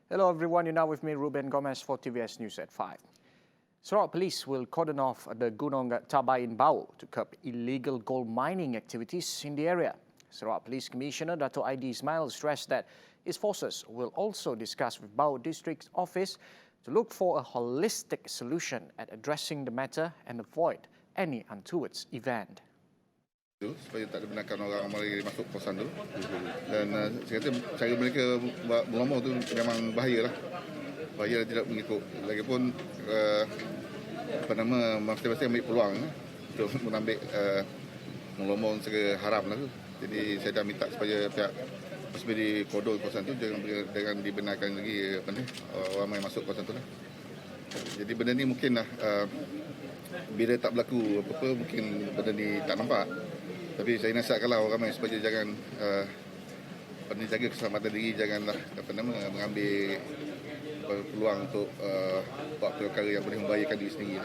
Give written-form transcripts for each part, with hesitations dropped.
Hello everyone, you're now with me, Ruben Gomez for TVS News at 5. Sarawak Police will cordon off the Gunung Tabai in Bau to curb illegal gold mining activities in the area. Sarawak Police Commissioner Dato' Aidi Ismail stressed that his forces will also discuss with Bau District Office to look for a holistic solution at addressing the matter and avoid any untoward event. Supaya tak dibenarkan orang mari masuk kawasan tu. Dan saya kata cara mereka berlomba tu memang bahayalah. Bahaya dan tidak mengikut. Lagipun masing-masing ambil peluang untuk mengambil melomba secara haram lah tu. Jadi saya dah minta supaya pihak PSBD Kodo kawasan tu jangan dibenarkan lagi orang main masuk kawasan tu lah. Jadi benda ni mungkin lah bila tak berlaku apa-apa mungkin benda ni tak nampak. Tapi saya nasihatkanlah orang ramai supaya jangan jaga keselamatan diri, janganlah mengambil peluang untuk buat perkara yang boleh membahayakan diri sendiri.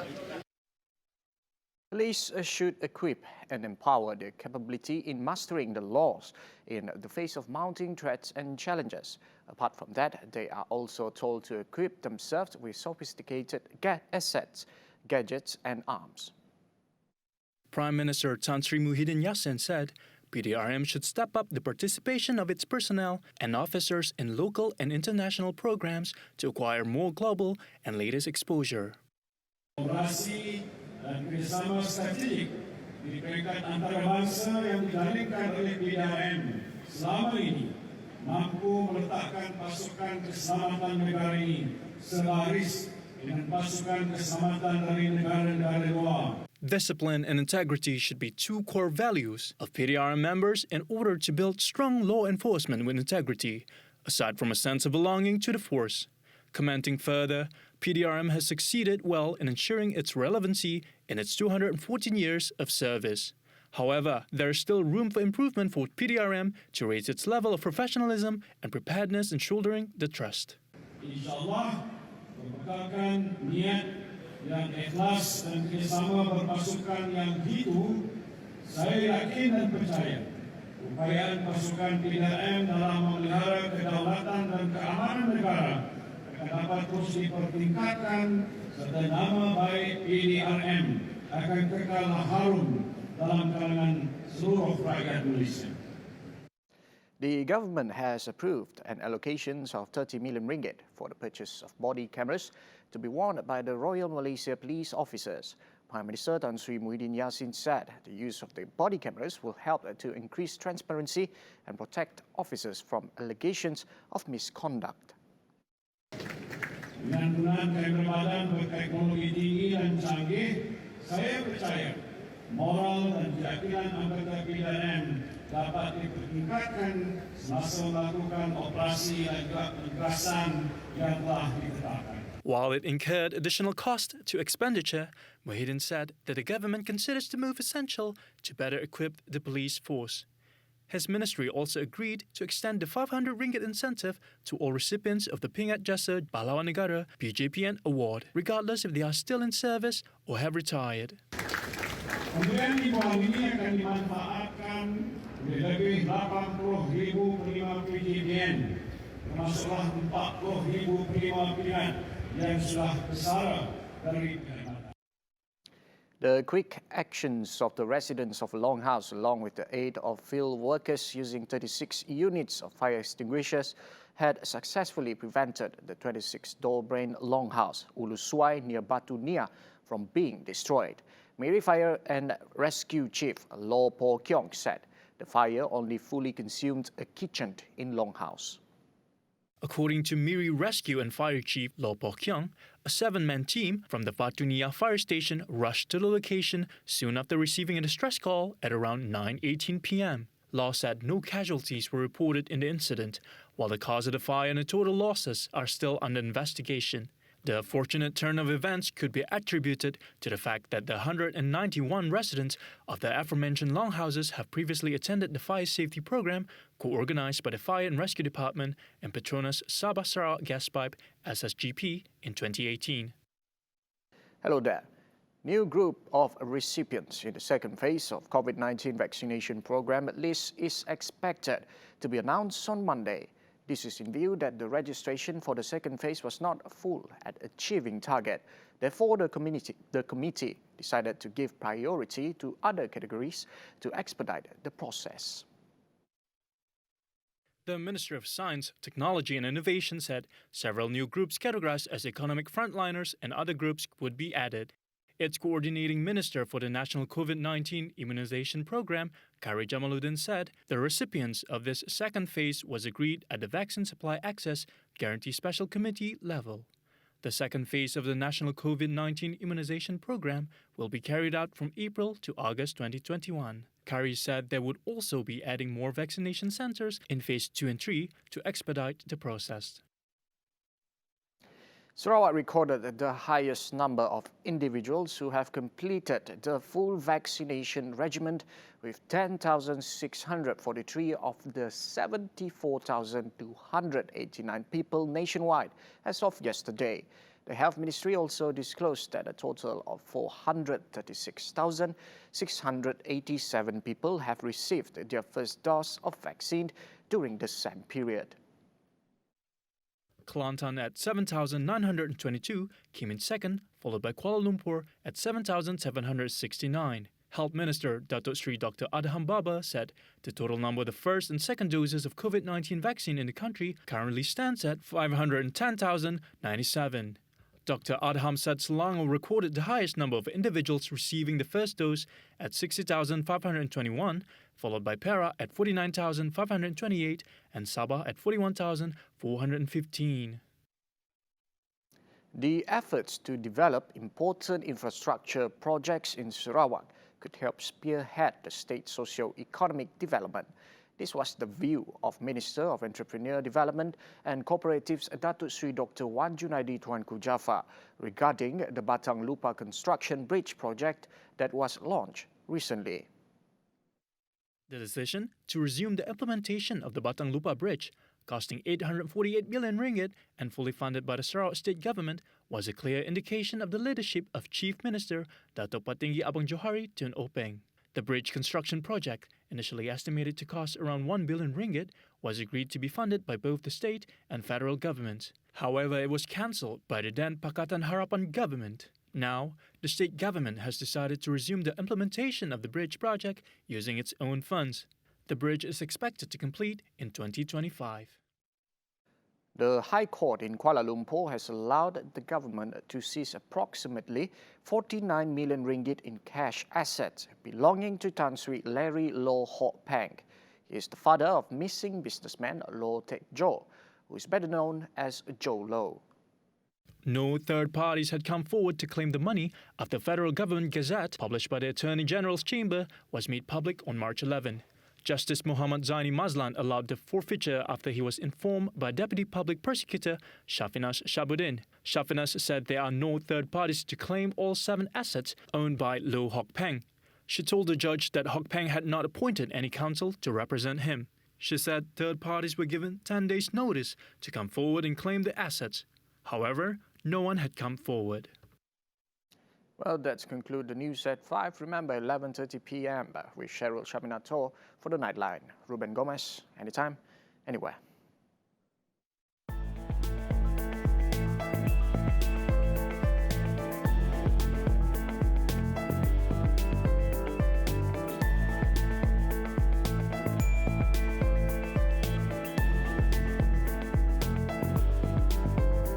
Police should equip and empower their capability in mastering the laws in the face of mounting threats and challenges. Apart from that, they are also told to equip themselves with sophisticated assets, gadgets and arms. Prime Minister Tan Sri Muhyiddin Yassin said PDRM should step up the participation of its personnel and officers in local and international programs to acquire more global and latest exposure. Kolaborasi dan kerjasama strategik di peringkat antarabangsa yang dijalinkan oleh PDRM selama ini mampu meletakkan pasukan keselamatan negara ini sebaris dengan pasukan keselamatan dari negara-negara luar. Discipline and integrity should be two core values of PDRM members in order to build strong law enforcement with integrity, aside from a sense of belonging to the force. Commenting further, PDRM has succeeded well in ensuring its relevancy in its 214 years of service. However, there is still room for improvement for PDRM to raise its level of professionalism and preparedness in shouldering the trust. InsyaAllah, berbekalkan niat yang ikhlas dan kerjasama berpasukan yang jitu, saya yakin dan percaya upaya pasukan PDRM dalam memelihara kedaulatan dan keamanan negara akan dapat terus dipertingkatkan serta nama baik PDRM akan kekal harum dalam kalangan seluruh rakyat Malaysia. The government has approved an allocation of 30 million ringgit for the purchase of body cameras to be worn by the Royal Malaysia Police officers. Prime Minister Tan Sri Muhyiddin Yassin said the use of the body cameras will help to increase transparency and protect officers from allegations of misconduct. Dengan penggunaan kamera badan berteknologi tinggi dan canggih, saya percaya moral dan keyakinan anggota PDRM dapat dipertingkatkan semasa melakukan operasi dan juga penugasan yang telah ditetapkan. While it incurred additional cost to expenditure, Muhyiddin said that the government considers the move essential to better equip the police force. His ministry also agreed to extend the 500 ringgit incentive to all recipients of the Pingat Jasa Pahlawan Negara PJPN Award, regardless if they are still in service or have retired. Pemberian di bawah ini akan dimanfaatkan oleh lebih 80,000 penerima PJPN, termasuklah 40,000 penerima pingat yang sudah bersara dari perkhidmatan. The quick actions of the residents of Longhouse, along with the aid of field workers using 36 units of fire extinguishers, had successfully prevented the 26-door-brain Longhouse, Ulu Suai near Batu Nia, from being destroyed. Miri Fire and Rescue Chief Law Po Kiong said the fire only fully consumed a kitchen in Longhouse. According to Miri Rescue and Fire Chief Law Po Kiong, a 7-man team from the Batu Nia fire station rushed to the location soon after receiving a distress call at around 9:18 p.m. Law said no casualties were reported in the incident, while the cause of the fire and the total losses are still under investigation. The fortunate turn of events could be attributed to the fact that the 191 residents of the aforementioned longhouses have previously attended the fire safety program co-organized by the Fire and Rescue Department and Petronas Sabah Sarawak Gas Pipe SSGP in 2018. Hello there. New group of recipients in the second phase of COVID-19 vaccination program list is expected to be announced on Monday. This is in view that the registration for the second phase was not full at achieving target. Therefore, the committee decided to give priority to other categories to expedite the process. The Minister of Science, Technology and Innovation said several new groups categorized as economic frontliners and other groups would be added. Its coordinating minister for the National COVID-19 Immunization Program, Kari Jamaluddin, said the recipients of this second phase was agreed at the Vaccine Supply Access Guarantee Special Committee level. The second phase of the National COVID-19 Immunization Program will be carried out from April to August 2021. Kari said there would also be adding more vaccination centers in phase 2 and 3 to expedite the process. Sarawak recorded the highest number of individuals who have completed the full vaccination regimen with 10,643 of the 74,289 people nationwide as of yesterday. The Health Ministry also disclosed that a total of 436,687 people have received their first dose of vaccine during the same period. Kelantan at 7,922 came in second, followed by Kuala Lumpur at 7,769. Health Minister Datuk Sri Dr. Adham Baba said the total number of the first and second doses of COVID-19 vaccine in the country currently stands at 510,097. Dr. Adham said Selangor recorded the highest number of individuals receiving the first dose at 60,521, followed by Perak at 49,528 and Sabah at 41,415. The efforts to develop important infrastructure projects in Sarawak could help spearhead the state's socio-economic development. This was the view of Minister of Entrepreneur Development and Cooperatives Datuk Sri Dr. Wan Junaidi Tuanku Jaafar regarding the Batang Lupa construction bridge project that was launched recently. The decision to resume the implementation of the Batang Lupa Bridge, costing 848 million ringgit and fully funded by the Sarawak State Government, was a clear indication of the leadership of Chief Minister Dato' Patinggi Abang Johari Tun Openg. The bridge construction project, initially estimated to cost around 1 billion ringgit, was agreed to be funded by both the state and federal governments. However, it was cancelled by the then Pakatan Harapan government. Now, the state government has decided to resume the implementation of the bridge project using its own funds. The bridge is expected to complete in 2025. The High Court in Kuala Lumpur has allowed the government to seize approximately 49 million ringgit in cash assets belonging to Tan Sri Larry Loh Hock Peng. He is the father of missing businessman Loh Tek Jo, who is better known as Joe Loh. No third parties had come forward to claim the money after the Federal Government Gazette, published by the Attorney General's Chamber, was made public on March 11. Justice Muhammad Zaini Mazlan allowed the forfeiture after he was informed by Deputy Public Prosecutor Shafinas Shabuddin. Shafinas said there are no third parties to claim all 7 assets owned by Loh Hock Peng. She told the judge that Hock Peng had not appointed any counsel to represent him. She said third parties were given 10 days' notice to come forward and claim the assets. However, no one had come forward. Well, that's conclude the news at 5. Remember, 11:30 p.m. with Cheryl Shaminato for the Nightline. Ruben Gomez, anytime, anywhere.